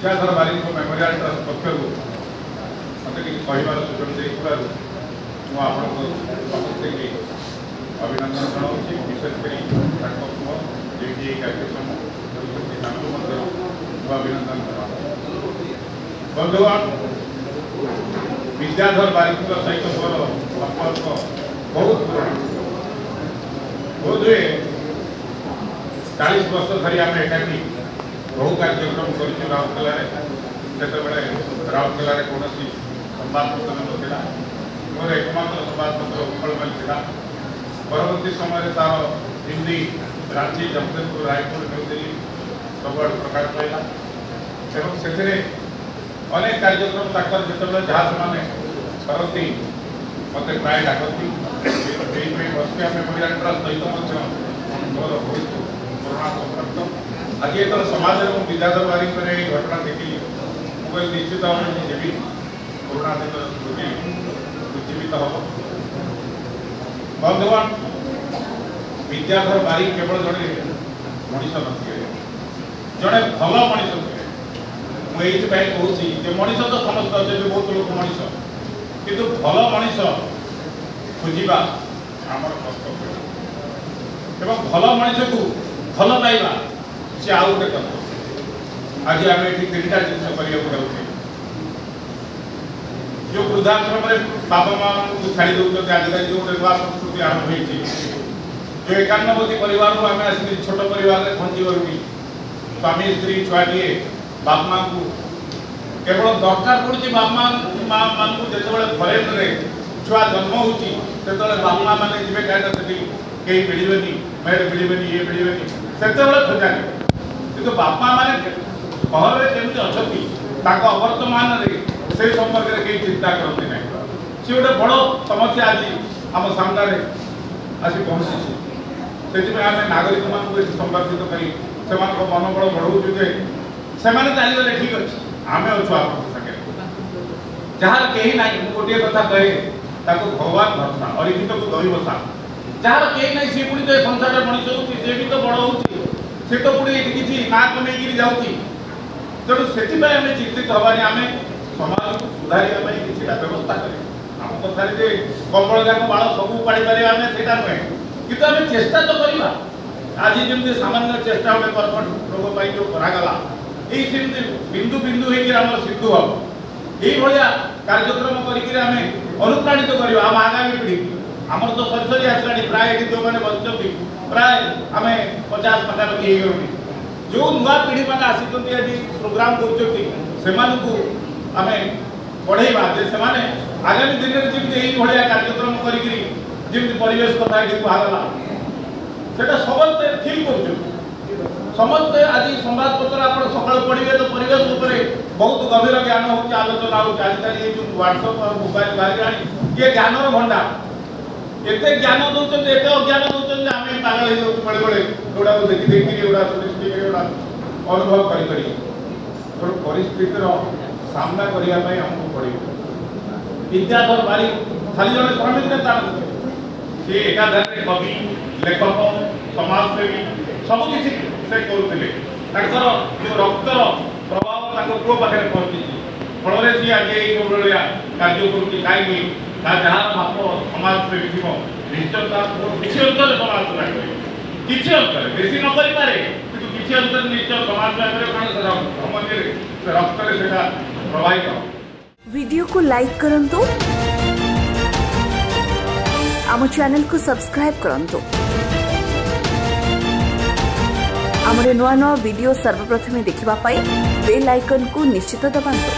विद्याधर बारिक memorial trust पक्षर मत कहबार सुजोग देखार मुझे अभिनंदन जनावि विशेषकर जी कार्यक्रम अभिनंदन बंधुगण विद्याधर बारिक सहित मोर संपर्क बहुत पुराना बोधे 40 वर्ष धरी आम एकाठी बहु कार्यक्रम कर राउरकेला राउरकेला कौन संवादपत्र नाला मोर एकमात्र संवादपत्र उत्कलमल था परवर्ती समय तार हिंदी रांची जमशेदपुर रायपुर न्यू दिल्ली सब प्रकाश पाइला एवं से अनेक कार्यक्रम ताकर जो जहाँ से करती मत प्राय डाकती बसपिया मेमोरियल ट्रस्ट सहित मोर बहुत पुराना संपर्क आज ये समाज में विद्याधर बारिक घटना देखी मुझे निश्चित भाव में जी पुराना दिन स्मृति उज्जीवित हम बंधुगण विद्याधर बारिक केवल जड़े मनीष नी जड़े भल मनीष थे मुझे कहूँ मनीष तो समस्त अच्छे बहुत लोग मनीष किंतु भल मनीष खोजा आमर कर्तव्य एवं भल मनीष को भल पाइबा सी आउ गोटे कथा आज आम ये 3टा जिन करते जो वृद्धाश्रम बापा माँ को छाड़ी दौरान आजिकल जो गोटे नुआ संस्कृति आरंभ होती जो 91 परिवार आम आसिक छोट परिवार में पहुंची गलुनी स्वामी स्त्री छुआटे बाप माँ को केवल दरकार पड़ी बाप माँ मान को जो फरेन छुआ जन्म होती बाप माँ मैंने जी कहीं कहीं मिलबेनि मेड मिलबेनि ये मिलबेनि से खोजानी कि बापा मैंने सहर में केमती अच्छा अवर्तमान से संपर्क में कहीं चिंता करते ना सी गोटे बड़ समस्या आज आम सामने आसी पहुँची से आम नागरिक मान संपर्कित कर मनोबल बढ़ाऊ जे से चलीगले ठीक अच्छे आम अच्छु आप जहाँ कहीं ना गोटे कथा कहे भगवान भरसा अलिखित को दई बसा जार कहीं ना सी पुणी तो संसार मनीष हो तो बड़ हो सी तो पुणी किसी ना कमेक जाऊँगी तेणु से चिंतित हवानी आम समाज को सुधार कि व्यवस्था करें आम कथार कम्बल जाक बाड़ सब पाड़ी पारे आम से नुहे कि आम चेष्टा तो करवा आज जमी सामान्य चेष्टा गोटे कर्कट रोग पर जो करागला ये बिंदु बिंदु होम सिंधु हम ये कार्यक्रम करें अनुप्राणित करवा आम आगामी पीढ़ी आमर तो सरी सरी आसला प्राय जो मैंने बस प्राय आम 50 पाखापाखि हो गलुनी जो नुआ पीढ़ी मैंने आसिक प्रोग्राम कर आम पढ़ेवा से आगामी दिन में जमी ये कार्यक्रम करवेश कथा ये कहला से समस्ते फिल कर समस्ते आज संवादपत्र आप सका पढ़े तो परिवेश उपर बहुत गभीर ज्ञान हो आलोचना हो आजिकल ये जो व्हाट्सएप और मोबाइल बाहर ये ज्ञान भंडार एते ज्ञान दौरान एत अज्ञान दौरान आम पागल हो बड़े बड़े गुड़ा को देखी देखिए गुड़ा सुनिश्चित गुड़ा अनुभव करी परिस्थितिर सामना करने आमको पड़े विद्याधर बारिक खाली जड़े श्रमिक नेता सी एकाधारे कवि लेखक समाजसेवी सबकि से करुले जो रक्तर प्रभाव पुओ पाखे पहुंची फल सी आज ये कार्य कहीं जहाँ बाप समाज सेवी थी निश्चय किसी अंतर समाज सेवा करे किसी अंतर बेसी न करे कि किसी अंतर निश्चय समाज सेवा करे कारण रक्त से प्रभावित वीडियो को लाइक करंतु आम चैनल को सब्सक्राइब करंतु आमरे नुआ नुआ वीडियो सर्वप्रथमे देखिबा पाई बेल आइकन को निश्चित दबांतु।